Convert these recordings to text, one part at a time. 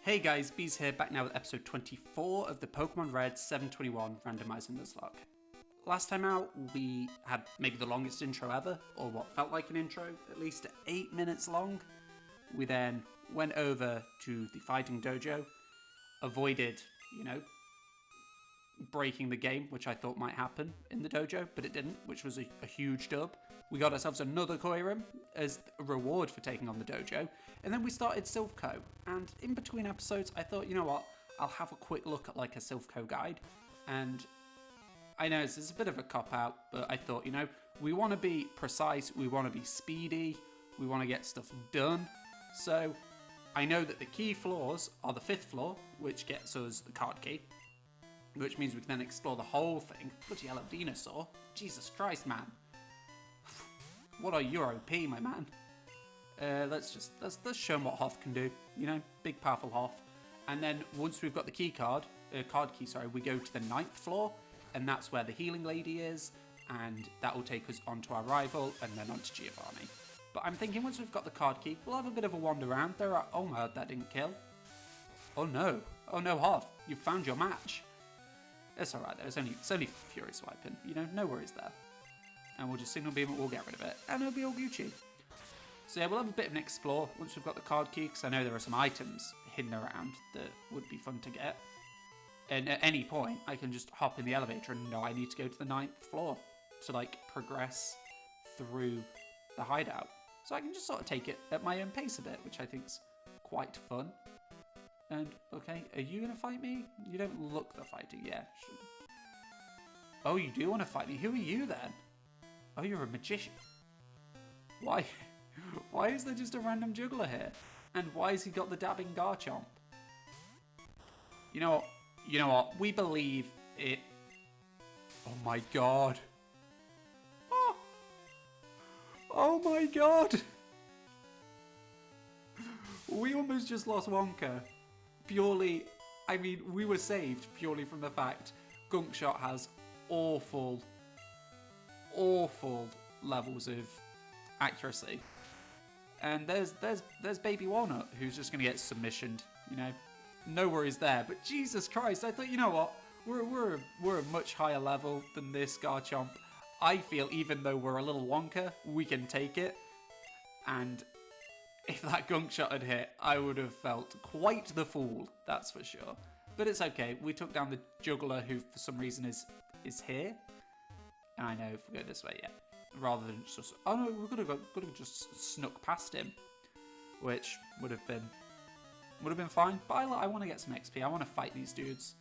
Hey guys, Bees here, back now with episode 24 of the Pokemon Red 721 Randomizer Nuzlocke. Last time out, we had maybe the longest intro ever, or what felt like an intro, at least 8 minutes long. We then went over to the fighting dojo, avoided, breaking the game, which I thought might happen in the dojo, but it didn't, which was a huge dub. We got ourselves another koi room as a reward for taking on the dojo, and then we started Silphco, and in between episodes I thought, you know what, I'll have a quick look at like a Silphco guide, and I know this is a bit of a cop-out, but I thought, we want to be precise, we want to be speedy, we want to get stuff done, so I know that the key floors are the 5th floor, which gets us the card key, which means we can then explore the whole thing. Bloody hell, a Venusaur. Jesus Christ, man. What are your OP, my man? Let's show him what Hoth can do. Big powerful Hoth. And then once we've got the card key, we go to the 9th floor, and that's where the healing lady is, and that will take us onto our rival, and then onto Giovanni. But I'm thinking once we've got the card key, we'll have a bit of a wander around. Oh my god, that didn't kill. Oh no, Hoth, you've found your match. It's alright though, it's only Fury Swiping, no worries there. And we'll just Signal Beam it, we'll get rid of it, and it'll be all Gucci. So yeah, we'll have a bit of an explore once we've got the card key, because I know there are some items hidden around that would be fun to get. And at any point, I can just hop in the elevator and know I need to go to the 9th floor to progress through the hideout. So I can just sort of take it at my own pace a bit, which I think's quite fun. And, okay, are you going to fight me? You don't look the fighter, yeah. Sure. Oh, you do want to fight me? Who are you, then? Oh, you're a magician. Why? Why is there just a random juggler here? And why has he got the dabbing Garchomp? You know what? We believe it... Oh, my God. Oh, my God. We almost just lost Wonka. Purely, we were saved purely from the fact Gunkshot has awful levels of accuracy. And there's Baby Walnut, who's just going to get submissioned, No worries there. But Jesus Christ, I thought, you know what? We're a much higher level than this Garchomp. I feel even though we're a little Wonka, we can take it. And if that gunk shot had hit, I would have felt quite the fool, that's for sure. But it's okay, we took down the juggler who for some reason is here. And I know if we go this way, yeah. Rather than just, oh no, we could have just snuck past him. Which would have been fine. But I want to get some XP, I want to fight these dudes.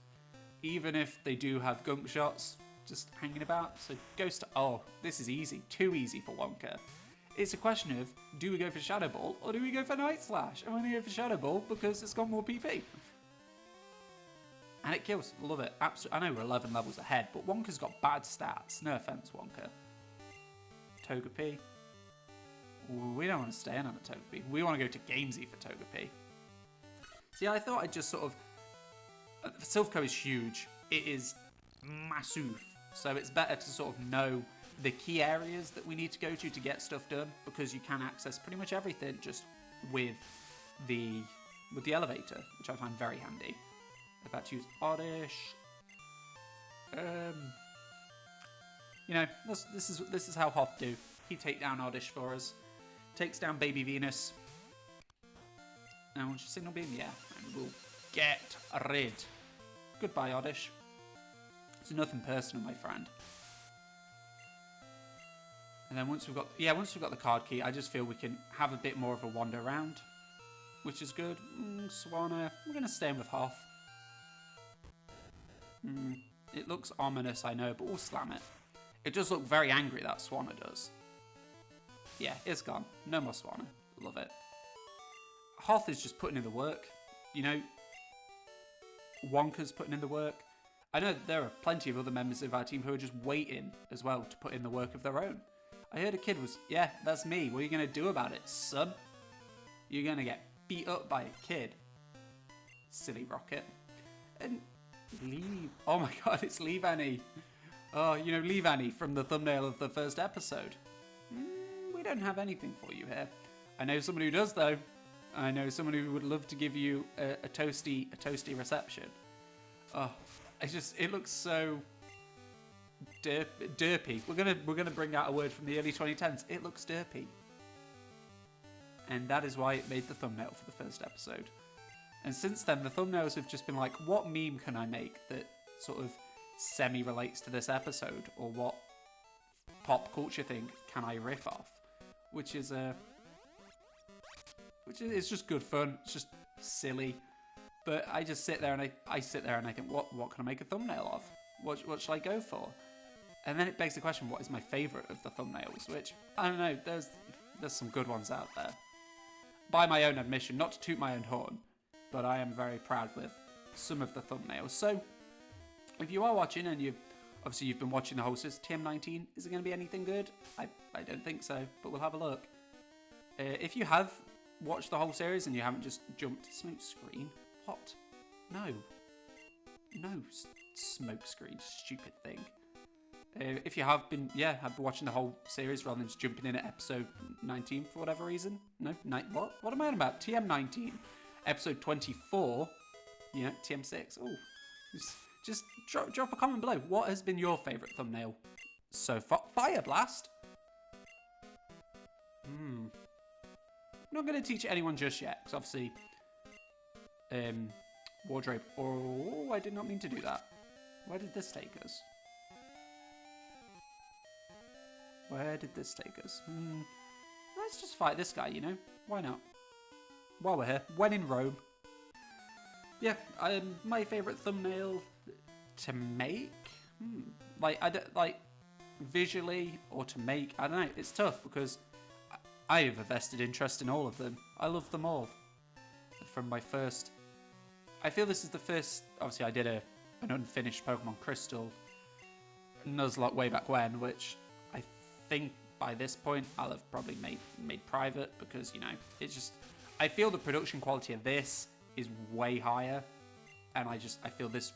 Even if they do have gunk shots just hanging about. So Ghost, oh, this is easy, too easy for Wonka. It's a question of, do we go for Shadow Ball or do we go for Night Slash? I'm going to go for Shadow Ball because it's got more PP. And it kills. Love it. Absolutely. I know we're 11 levels ahead, but Wonka's got bad stats. No offense, Wonka. Togepi. We don't want to stay in on a Togepi. We want to go to Gamesy for Togepi. See, I thought I'd just sort of... Silphco is huge. It is massive. So it's better to sort of know the key areas that we need to go to get stuff done, because you can access pretty much everything just with the elevator, which I find very handy. I've had to use Oddish. This is how Hoth do. He take down Oddish for us. Takes down Baby Venus. Now we'll just Signal Beam, yeah, and we'll get rid. Goodbye, Oddish. It's nothing personal, my friend. And then once we've got the card key, I just feel we can have a bit more of a wander around, which is good. Swanna, we're going to stay in with Hoth. It looks ominous, I know, but we'll slam it. It does look very angry, that Swanna does. Yeah, it's gone. No more Swanna. Love it. Hoth is just putting in the work. Wonka's putting in the work. I know there are plenty of other members of our team who are just waiting as well to put in the work of their own. I heard a kid was, yeah, that's me. What are you going to do about it, son? You're going to get beat up by a kid. Silly Rocket. And Leave. Oh my god, it's Leave Annie. Oh, Leave Annie from the thumbnail of the first episode. We don't have anything for you here. I know someone who does, though. I know someone who would love to give you a toasty reception. Oh, it looks so derpy. We're gonna bring out a word from the early 2010s. It looks derpy, and that is why it made the thumbnail for the first episode. And since then, the thumbnails have just been like, what meme can I make that sort of semi-relates to this episode, or what pop culture thing can I riff off? Which is it's just good fun. It's just silly. But I just sit there and I sit there and I think, what can I make a thumbnail of? What should I go for? And then it begs the question, what is my favourite of the thumbnails? Which, I don't know, there's some good ones out there. By my own admission, not to toot my own horn, but I am very proud with some of the thumbnails. So, if you are watching and you've been watching the whole series, TM19, is it going to be anything good? I don't think so, but we'll have a look. If you have watched the whole series and you haven't just jumped smoke screen, what? No, smoke screen, stupid thing. If you have been watching the whole series rather than just jumping in at episode 19 for whatever reason. No, what am I on about? TM19, episode 24, TM6. Oh, just drop a comment below. What has been your favourite thumbnail so far? Fire Blast? I'm not going to teach anyone just yet, because obviously, wardrobe. Oh, I did not mean to do that. Where did this take us? Where did this take us? Let's just fight this guy, Why not? While we're here. When in Rome. Yeah, my favourite thumbnail to make? Visually or to make, I don't know. It's tough because I have a vested interest in all of them. I love them all. From my first... I feel this is the first... Obviously, I did an unfinished Pokemon Crystal Nuzlocke way back when, which I think by this point I'll have probably made private because, it's just... I feel the production quality of this is way higher, and I feel this...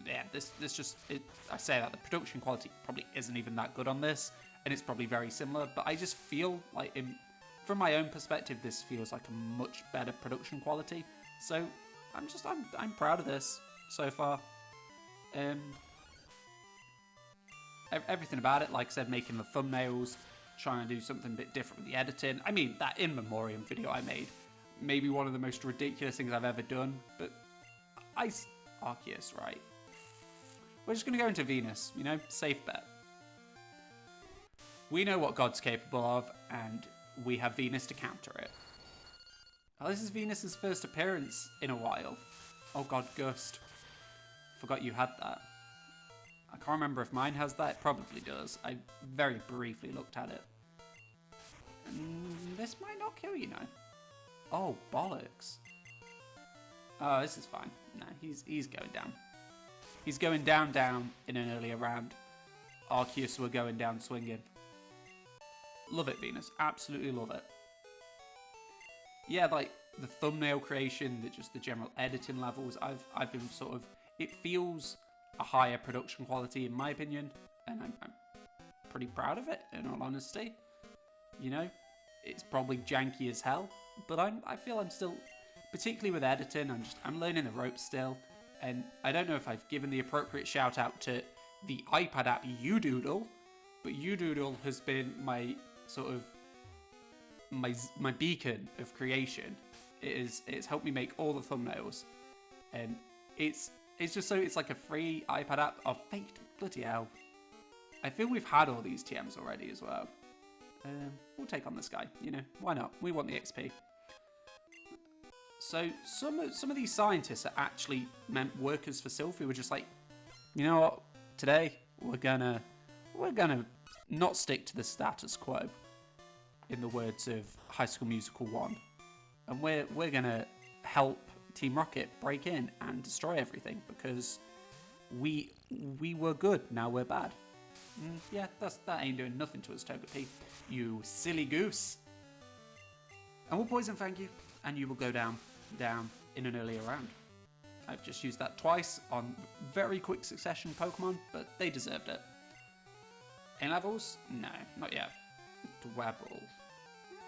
Yeah, I say that the production quality probably isn't even that good on this, and it's probably very similar, but I just feel like, from my own perspective, this feels like a much better production quality. So I'm proud of this so far. Everything about it, like I said, making the thumbnails, trying to do something a bit different with the editing. I mean, that in memoriam video I made, maybe one of the most ridiculous things I've ever done, but Arceus, right? We're just going to go into Venus, safe bet. We know what God's capable of, and we have Venus to counter it. Oh, this is Venus's first appearance in a while. Oh god, Gust. Forgot you had that. I can't remember if mine has that. It probably does. I very briefly looked at it. This might not kill you, Oh, bollocks. Oh, this is fine. No, he's going down. He's going down in an earlier round. Arceus were going down swinging. Love it, Venus. Absolutely love it. Yeah, like the thumbnail creation, just the general editing levels. I've been sort of... It feels a higher production quality in my opinion, and I'm pretty proud of it, in all honesty. It's probably janky as hell, but I feel I'm still... Particularly with editing, I'm learning the ropes still, and I don't know if I've given the appropriate shout out to the iPad app Udoodle, but Udoodle has been my sort of my beacon of creation. It's helped me make all the thumbnails, and it's just so it's like a free iPad app of fate. Bloody hell! I feel we've had all these TMs already as well. We'll take on this guy. Why not? We want the XP. So some of these scientists are actually meant workers for Sylph who were just like, you know what? Today we're gonna not stick to the status quo, in the words of High School Musical 1, and we're gonna help Team Rocket break in and destroy everything because we were good, now we're bad. Yeah, that ain't doing nothing to us, Togepi, you silly goose. And we'll poison fang you, and you will go down in an earlier round. I've just used that twice on very quick succession Pokemon, but they deserved it. In levels? No, not yet. Dwebble.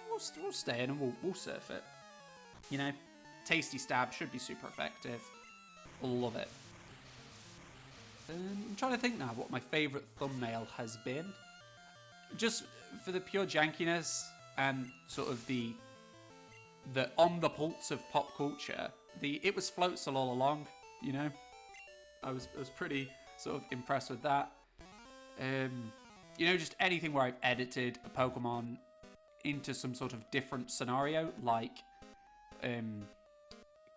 We'll stay in and we'll surf it. You know, tasty stab should be super effective. Love it. I'm trying to think now what my favourite thumbnail has been. Just for the pure jankiness and sort of the on the pulse of pop culture. It was Floatzel all along, you know. I was pretty sort of impressed with that. You know, just anything where I've edited a Pokemon into some sort of different scenario, like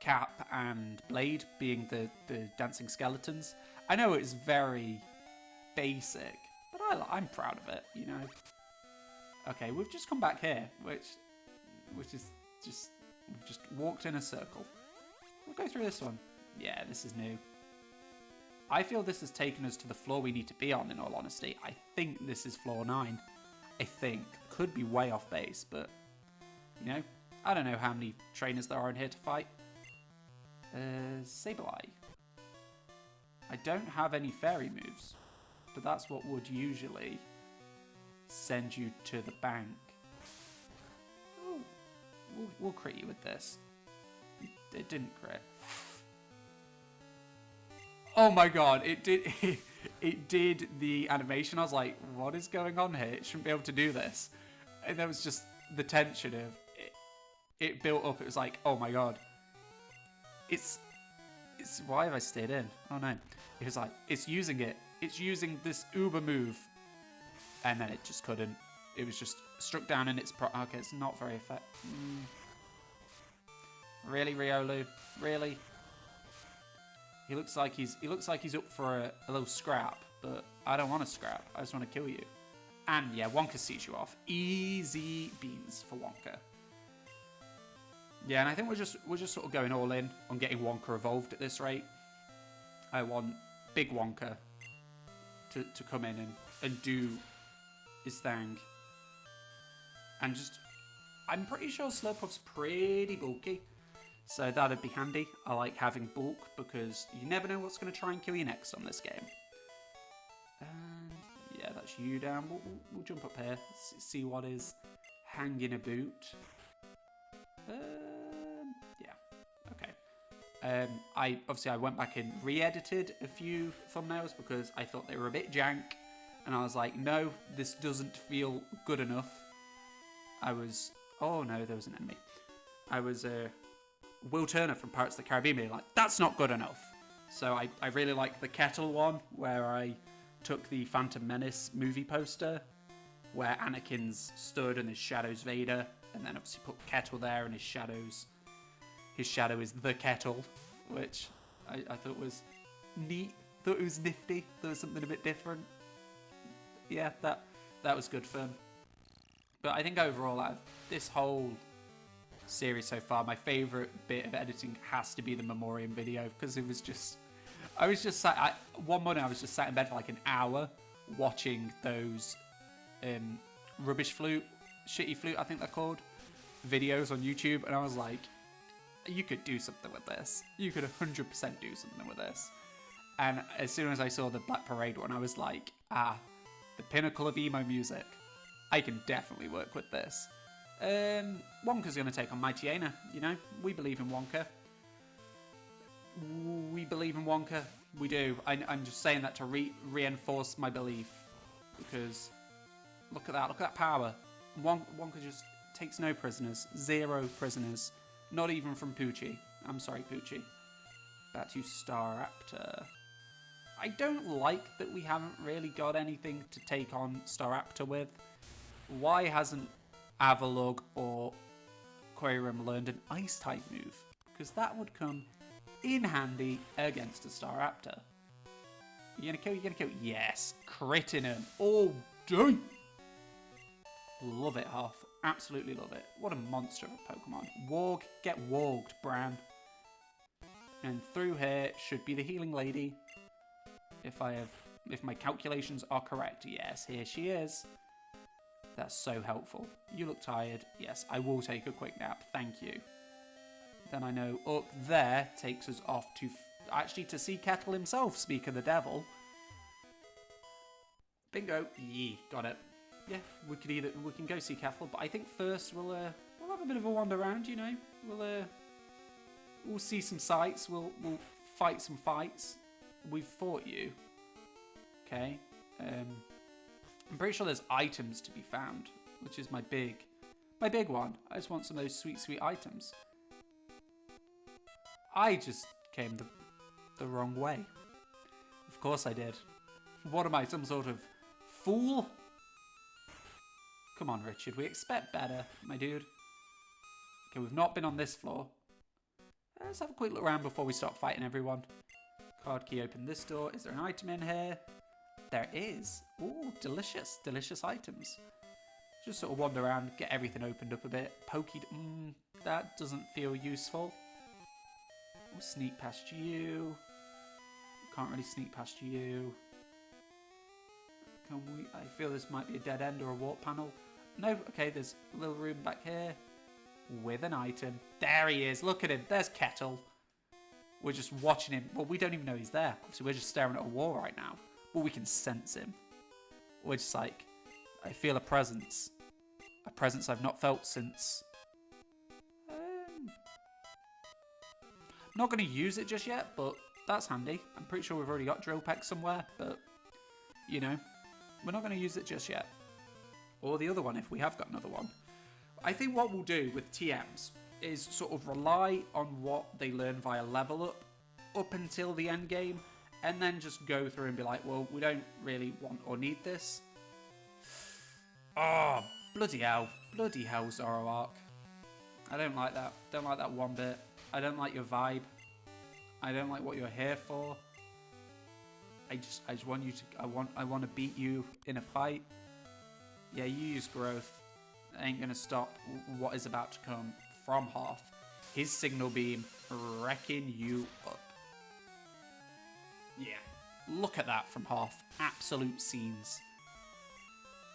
Cap and Blade being the dancing skeletons. I know it's very basic, but I'm proud of it, you know. Okay, we've just come back here, which is just, we've just walked in a circle. We'll go through this one. Yeah, this is new. I feel this has taken us to the floor we need to be on, in all honesty. I think this is floor 9. I think. Could be way off base, but, you know, I don't know how many trainers there are in here to fight. Sableye. I don't have any fairy moves, but that's what would usually send you to the bank. Oh, we'll crit you with this. It didn't crit. Oh my god, it did it did the animation. I was like, what is going on here? It shouldn't be able to do this. And there was just the tension of it built up. It was like, oh my god. It's why have I stayed in? Oh no. It was like, it's using it. It's using this uber move. And then it just couldn't. It was just struck down in its okay, it's not very effective. Really, Riolu? Really? He looks like he's up for a little scrap, but I don't want to scrap. I just want to kill you. And yeah, Wonka sees you off. Easy beans for Wonka. Yeah, and I think we're just sort of going all in on getting Wonka evolved at this rate. I want big Wonka to come in and do his thing. And just, I'm pretty sure Slurpuff's pretty bulky. So that'd be handy. I like having bulk because you never know what's going to try and kill you next on this game. And yeah, that's you down. We'll jump up here, see what is hanging about. Yeah, okay. I went back and re-edited a few thumbnails because I thought they were a bit jank. And I was like, no, this doesn't feel good enough. Oh no, there was an enemy. I was Will Turner from Pirates of the Caribbean being like, that's not good enough. So I really like the Kettle one, where I took the Phantom Menace movie poster, where Anakin's stood and his shadow's Vader, and then obviously put Kettle there and his shadow is the Kettle, which I thought was neat, thought it was nifty, thought it was something a bit different. Yeah, that was good fun. But I think overall, out of this whole series so far, my favourite bit of editing has to be the Memoriam video, because it was just, I was just sat, one morning I was just sat in bed for like an hour watching those rubbish flute, shitty flute I think they're called, videos on YouTube, and I was like, you could do something with this. You could 100% do something with this. And as soon as I saw the Black Parade one, I was like, the pinnacle of emo music. I can definitely work with this. Wonka's going to take on Mightyena, you know? We believe in Wonka. We believe in Wonka. We do. I'm just saying that to reinforce my belief. Because look at that power. Wonka just takes no prisoners. 0 prisoners. Not even from Poochie. I'm sorry, Poochie. Back to Staraptor. I don't like that we haven't really got anything to take on Staraptor with. Why hasn't Avalugg or Koiram learned an Ice-type move? Because that would come in handy against a Staraptor. You gonna kill? Yes. Critting him all day. Love it, Hoff. Absolutely love it. What a monster of a Pokemon. Warg, get warged, Bran. And through here should be the healing lady. If my calculations are correct. Yes, here she is. That's so helpful. You look tired. Yes, I will take a quick nap. Thank you. Then I know up there takes us off to actually to see Kettle himself, speak of the devil. Bingo. Yee, got it. Yeah, we can go see Kettle, but I think first we'll have a bit of a wander around, you know. We'll see some sights. We'll fight some fights. We've fought you. Okay. I'm pretty sure there's items to be found, which is my big one. I just want some of those sweet, sweet items. I just came the wrong way. Of course I did. What am I, some sort of fool? Come on, Richard, we expect better, my dude. Okay, we've not been on this floor. Let's have a quick look around before we start fighting everyone. Card key, open this door. Is there an item in here? There is. Ooh, delicious, delicious items. Just sort of wander around, get everything opened up a bit. That doesn't feel useful. We'll sneak past you. Can't really sneak past you. Can we? I feel this might be a dead end or a warp panel. No, okay, there's a little room back here with an item. There he is, look at him, there's Kettle. We're just watching him. Well, we don't even know he's there. Obviously, we're just staring at a wall right now. But we can sense him. We're just like, I feel a presence. A presence I've not felt since... not going to use it just yet, but that's handy. I'm pretty sure we've already got drill peck somewhere, but, you know, we're not going to use it just yet. Or the other one, if we have got another one. I think what we'll do with TMs is sort of rely on what they learn via level up until the end game, and then just go through and be like, well, we don't really want or need this. Oh, bloody hell, Zoroark. I don't like that. Don't like that one bit. I don't like your vibe. I don't like what you're here for. I just want you to. I want to beat you in a fight. Yeah, you use growth. It ain't gonna stop what is about to come from Hearth. His signal beam wrecking you up. Yeah, look at that from Hearth. Absolute scenes.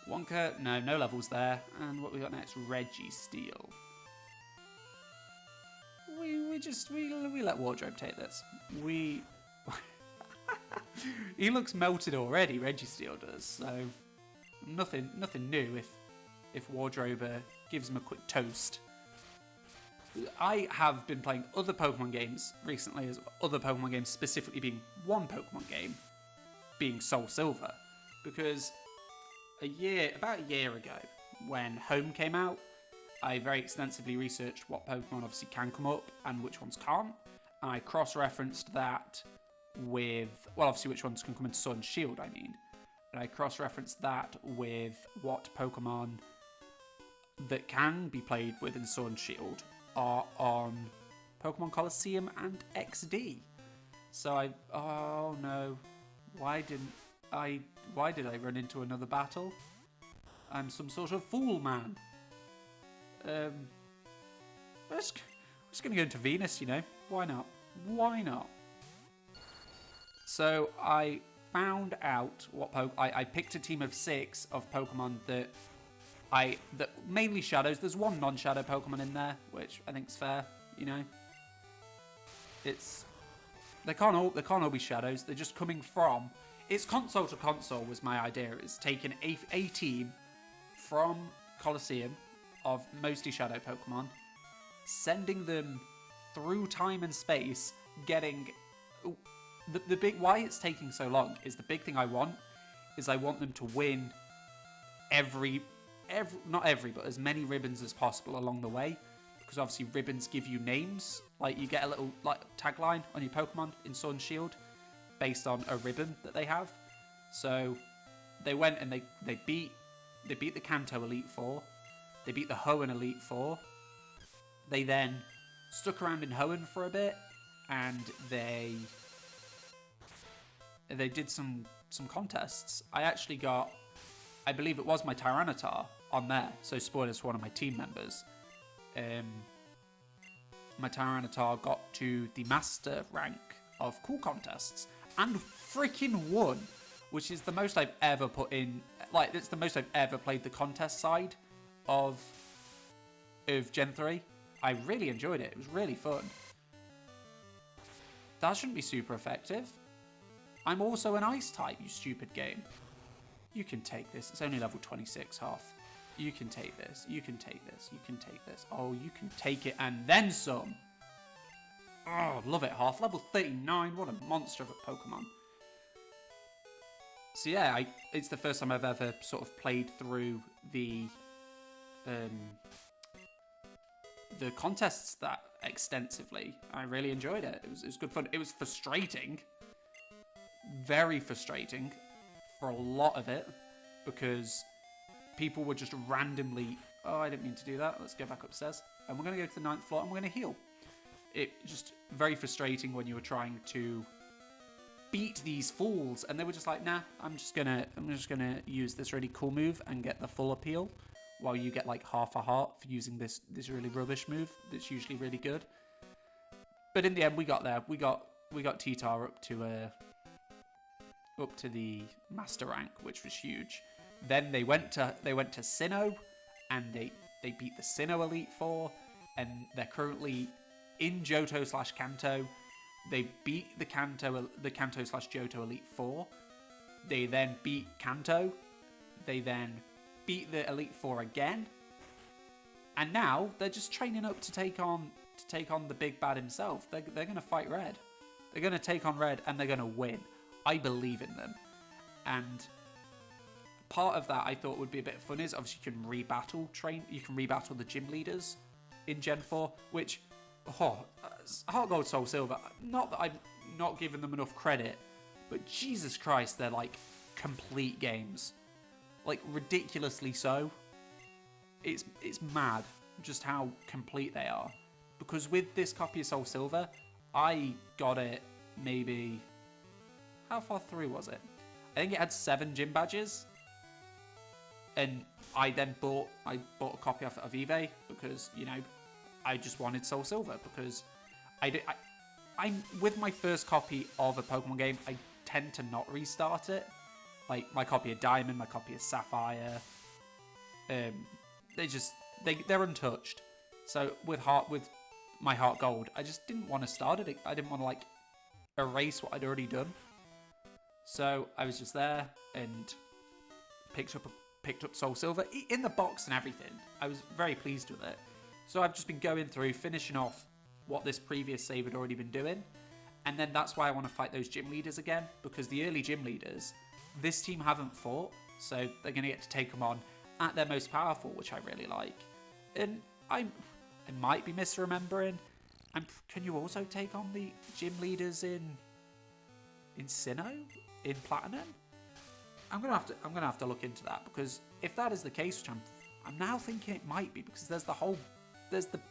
Wonka, no levels there. And what we got next? Registeel. We let Wardrobe take this. He looks melted already. Registeel does. So nothing new if Wardrobe gives him a quick toast. I have been playing other Pokemon games recently, as other Pokemon games specifically being one Pokemon game, being Soul Silver, because about a year ago, when Home came out, I very extensively researched what Pokemon obviously can come up and which ones can't, and I cross-referenced that with, well, obviously which ones can come into Sword and Shield, I mean, and I cross-referenced that with what Pokemon that can be played within Sword and Shield are on Pokemon Colosseum and XD. So oh no, why did I run into another battle? I'm some sort of fool, man. We're just gonna go into Venus, you know? Why not? Why not? So I found out what I picked a team of 6 of Pokemon that mainly shadows. There's one non-shadow Pokemon in there, which I think is fair. You know, they can't all be shadows. They're just coming from. It's console to console was my idea. It's taking a team from Colosseum of mostly shadow Pokemon, sending them through time and space, getting the big. Why it's taking so long is the big thing I want them to win not every, but as many ribbons as possible along the way, because obviously ribbons give you names. Like you get a little tagline on your Pokemon in Sword and Shield based on a ribbon that they have. So they went and they beat the Kanto Elite Four, they beat the Hoenn Elite Four. They then stuck around in Hoenn for a bit, and they did some contests. I actually got, I believe it was my Tyranitar on there, so spoilers for one of my team members. My Tyranitar got to the master rank of cool contests and freaking won, which is the most I've ever put in. Like, it's the most I've ever played the contest side of Gen 3. I really enjoyed it. It was really fun. That shouldn't be super effective. I'm also an ice type, you stupid game. You can take this. It's only level 26, Hearth. You can take this. You can take this. You can take this. Oh, you can take it and then some. Oh, love it, Half. Level 39. What a monster of a Pokemon. So yeah, it's the first time I've ever sort of played through the contests that extensively. I really enjoyed it. It was good fun. It was frustrating. Very frustrating for a lot of it, because people were just randomly... Oh, I didn't mean to do that. Let's go back upstairs. And we're going to go to the 9th floor and we're going to heal. It just very frustrating when you were trying to beat these fools and they were just like, nah, I'm just gonna use this really cool move and get the full appeal, while you get like half a heart for using this really rubbish move that's usually really good. But in the end, we got there. We got T-Tar up to the master rank, which was huge. Then they went to Sinnoh, and they beat the Sinnoh Elite Four, and they're currently in Johto/Kanto. They beat the Kanto/Johto Elite Four. They then beat Kanto. They then beat the Elite Four again. And now they're just training up to take on the big bad himself. They're going to fight Red. They're going to take on Red and they're going to win. I believe in them. And part of that I thought would be a bit fun is obviously you can rebattle the gym leaders in Gen 4, which Heart Gold, Soul Silver, not that I'm not giving them enough credit, but Jesus Christ, they're like complete games. Like ridiculously so. It's mad just how complete they are. Because with this copy of Soul Silver, I got it maybe... How far through was it? I think it had 7 gym badges. And I then bought a copy off of eBay because, you know, I just wanted Soul Silver because I'm with my first copy of a Pokemon game, I tend to not restart it. Like my copy of Diamond, my copy of Sapphire, they're untouched. So with my Heart Gold, I just didn't want to start it. I didn't want to like erase what I'd already done. So I was just there and picked up Soul Silver in the box and everything. I was very pleased with it. So I've just been going through, finishing off what this previous save had already been doing. And then that's why I want to fight those gym leaders again, because the early gym leaders, this team haven't fought, so they're going to get to take them on at their most powerful, which I really like. And I might be misremembering. And can you also take on the gym leaders in Sinnoh, in Platinum? I'm gonna have to look into that, because if that is the case, which I'm now thinking it might be, because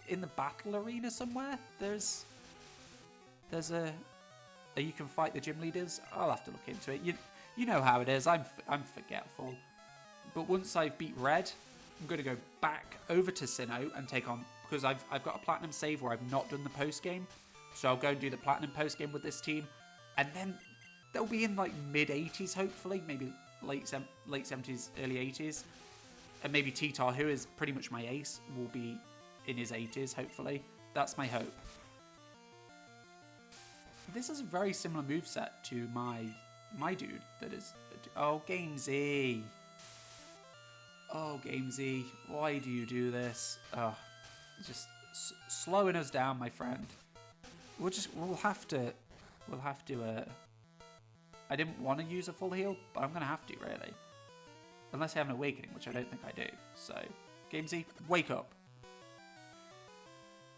in the battle arena somewhere, there's you can fight the gym leaders. I'll have to look into it. You know how it is. I'm forgetful. But once I've beat Red, I'm gonna go back over to Sinnoh and take on, because I've got a Platinum save where I've not done the post game, so I'll go and do the Platinum post game with this team, and then they'll be in like mid 80s hopefully, maybe late 70s, early 80s, and maybe T-Tar, who is pretty much my ace, will be in his 80s hopefully. That's my hope. This is a very similar moveset to my dude that is... Oh, Game Z. Oh, Game Z. Why do you do this? Oh, just slowing us down, my friend. We'll have to... I didn't want to use a full heal, but I'm going to have to, really. Unless I have an awakening, which I don't think I do. So, Game Z, wake up.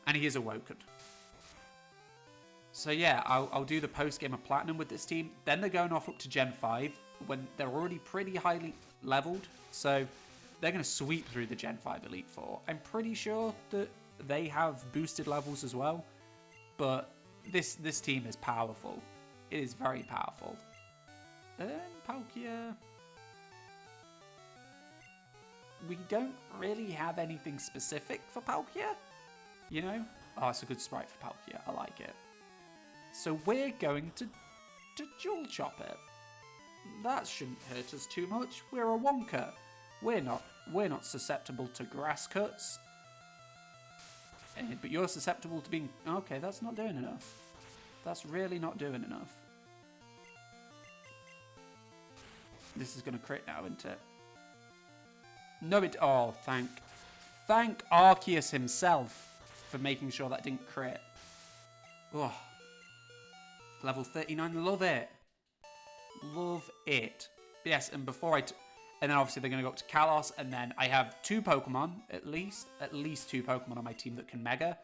And he is awoken. So yeah, I'll do the post-game of Platinum with this team. Then they're going off up to Gen 5, when they're already pretty highly leveled. So they're going to sweep through the Gen 5 Elite Four. I'm pretty sure that they have boosted levels as well. But this team is powerful. It is very powerful. Palkia... We don't really have anything specific for Palkia, you know? Oh, it's a good sprite for Palkia. I like it. So we're going to Dual Chop it. That shouldn't hurt us too much. We're a Wonka. We're not susceptible to grass cuts. But you're susceptible to being... Okay, that's not doing enough. That's really not doing enough. This is going to crit now, isn't it? No, it... Oh, thank Arceus himself for making sure that didn't crit. Oh, level 39, love it. Love it. Yes, and and then obviously they're going to go up to Kalos, and then I have 2 Pokemon, at least 2 Pokemon on my team that can Mega,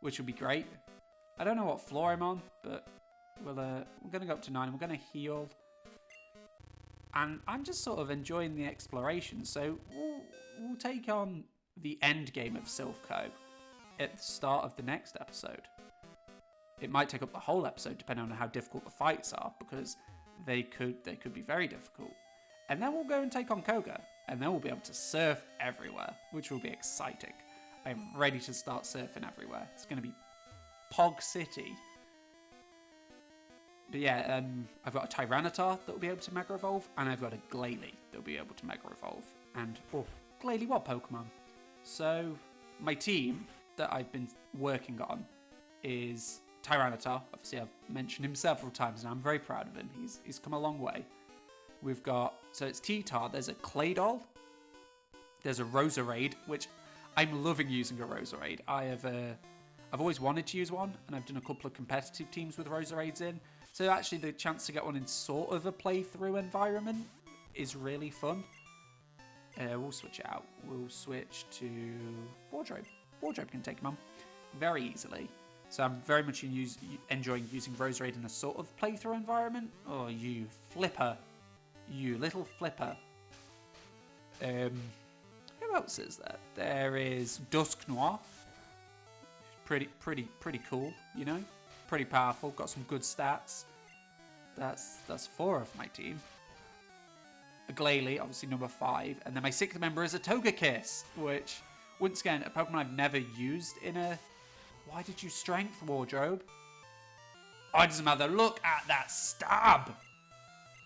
which would be great. I don't know what floor I'm on, but we're going to go up to 9, we're going to heal. And I'm just sort of enjoying the exploration, so we'll take on the end game of Silph at the start of the next episode. It might take up the whole episode, depending on how difficult the fights are, because they could be very difficult. And then we'll go and take on Koga, and then we'll be able to surf everywhere, which will be exciting. I'm ready to start surfing everywhere. It's going to be Pog City. But yeah, I've got a Tyranitar that will be able to Mega Evolve, and I've got a Glalie that will be able to Mega Evolve. And, Glalie, what Pokemon? So, my team that I've been working on is Tyranitar. Obviously, I've mentioned him several times, and I'm very proud of him. He's come a long way. We've got, so it's T-Tar, there's a Claydol, there's a Roserade, which I'm loving using a Roserade. I've always wanted to use one, and I've done a couple of competitive teams with Roserades in. So actually the chance to get one in sort of a playthrough environment is really fun. We'll switch it out. We'll switch to Wardrobe. Wardrobe can take him on very easily. So I'm very much enjoying using Roserade in a sort of playthrough environment. Oh, you flipper. You little flipper. Who else is there? There is Dusknoir. Pretty cool, you know? Pretty powerful, got some good stats. That's 4 of my team. A Glalie, obviously number 5. And then my 6th member is a Togekiss, which, once again, a Pokemon I've never used in a... Why did you strength, Wardrobe? Oh, it doesn't matter. Look at that stab!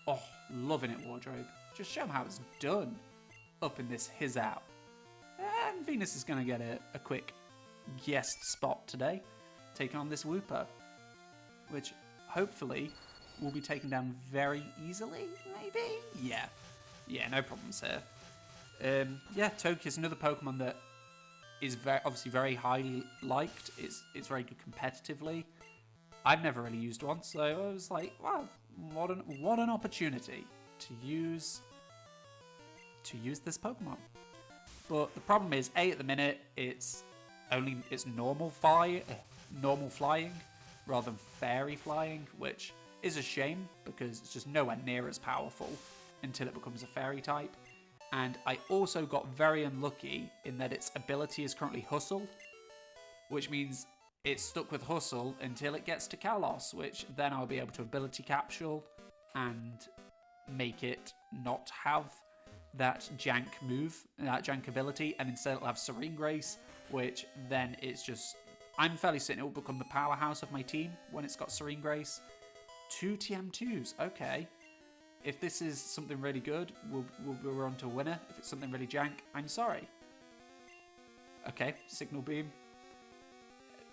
Oh, loving it, Wardrobe. Just show them how it's done up in this his out. And Venus is going to get a quick guest spot today, taking on this Wooper, which hopefully will be taken down very easily, maybe? Yeah, no problems here. Yeah, Togekiss, another Pokemon that is obviously very highly liked. It's very good competitively. I've never really used one, so I was like, wow, what an opportunity to use this Pokemon. But the problem is, at the minute, it's normal flying rather than fairy flying, which is a shame because it's just nowhere near as powerful until it becomes a fairy type. And I also got very unlucky in that its ability is currently Hustle, which means it's stuck with Hustle until it gets to Kalos, which then I'll be able to ability capsule and make it not have that jank move, that jank ability, and instead it'll have Serene Grace, which then it's just... I'm fairly certain it will become the powerhouse of my team when it's got Serene Grace. 2 TM2s, okay. If this is something really good, we're on to a winner. If it's something really jank, I'm sorry. Okay, Signal Beam.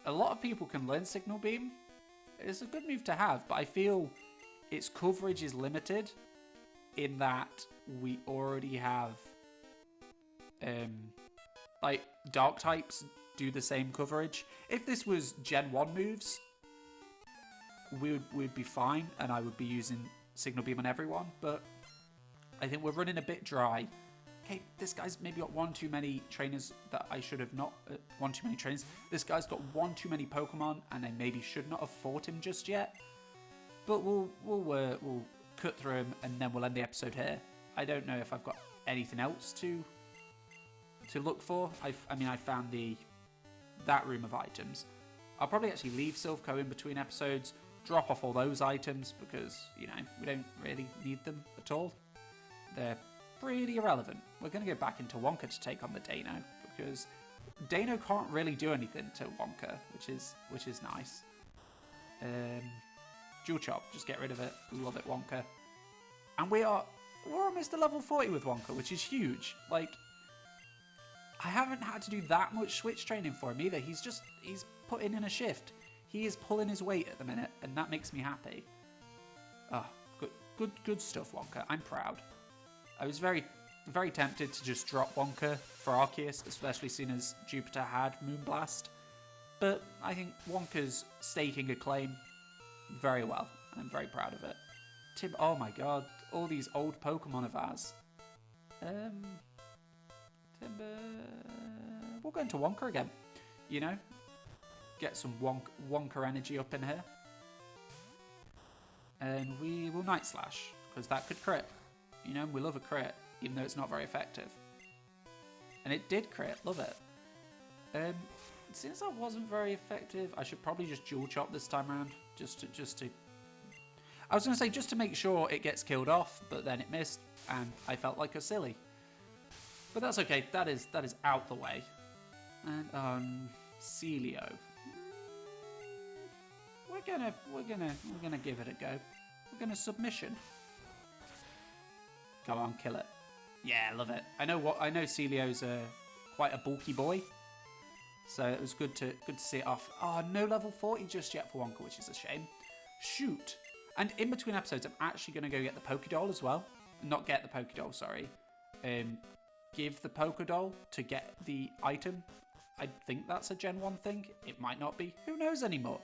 A lot of people can learn Signal Beam. It's a good move to have, but I feel its coverage is limited in that we already have like dark types do the same coverage. If this was Gen 1 moves, we'd be fine, and I would be using Signal Beam on everyone, but I think we're running a bit dry. Okay, this guy's maybe got one too many trainers that I should have not... one too many trainers. This guy's got one too many Pokemon, and I maybe should not have fought him just yet. But we'll cut through him, and then we'll end the episode here. I don't know if I've got anything else to look for. I mean, I found that room of items. I'll probably actually leave Silph in between episodes, drop off all those items, because, you know, we don't really need them at all. They're pretty irrelevant. We're going to go back into Wonka to take on the Dano, because Dano can't really do anything to Wonka, which is nice. Dual Chop, just get rid of it. Love it, Wonka. And we're almost to level 40 with Wonka, which is huge. Like, I haven't had to do that much switch training for him either. He's putting in a shift. He is pulling his weight at the minute, and that makes me happy. Oh, good stuff, Wonka. I'm proud. I was very, very tempted to just drop Wonka for Arceus, especially seeing as Jupiter had Moonblast. But I think Wonka's staking a claim very well. I'm very proud of it. Oh my god, all these old Pokemon of ours. Timber... We'll go into Wonka again, you know? Get some Wonka energy up in here. And we will Night Slash, because that could crit. You know, we love a crit, even though it's not very effective. And it did crit, love it. Since that wasn't very effective, I should probably just dual chop this time around, just to... I was going to say just to make sure it gets killed off, but then it missed, and I felt like a silly. But that's okay. That is out the way. And Celio, we're gonna give it a go. We're gonna submission. Go on, kill it. Yeah, love it. I know Celio's quite a bulky boy, so it was good to see it off. Oh, no level 40 just yet for Wonka, which is a shame. Shoot. And in between episodes, I'm actually going to go get the Pokédoll as well. Not get the Pokédoll, sorry. Give the Pokédoll to get the item. I think that's a Gen 1 thing. It might not be. Who knows anymore?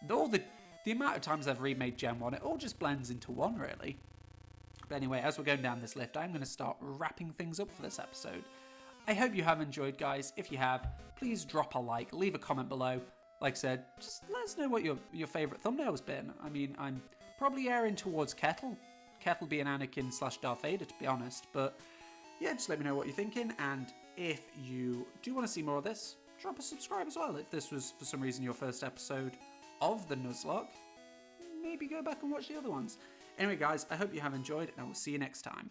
The amount of times I've remade Gen 1, it all just blends into one, really. But anyway, as we're going down this lift, I'm going to start wrapping things up for this episode. I hope you have enjoyed, guys. If you have, please drop a like, leave a comment below. Like I said, just let us know what your favourite thumbnail's been. I mean, I'm probably erring towards Kettle. Kettle being Anakin / Darth Vader, to be honest. But yeah, just let me know what you're thinking. And if you do want to see more of this, drop a subscribe as well. If this was, for some reason, your first episode of the Nuzlocke, maybe go back and watch the other ones. Anyway, guys, I hope you have enjoyed, and I will see you next time.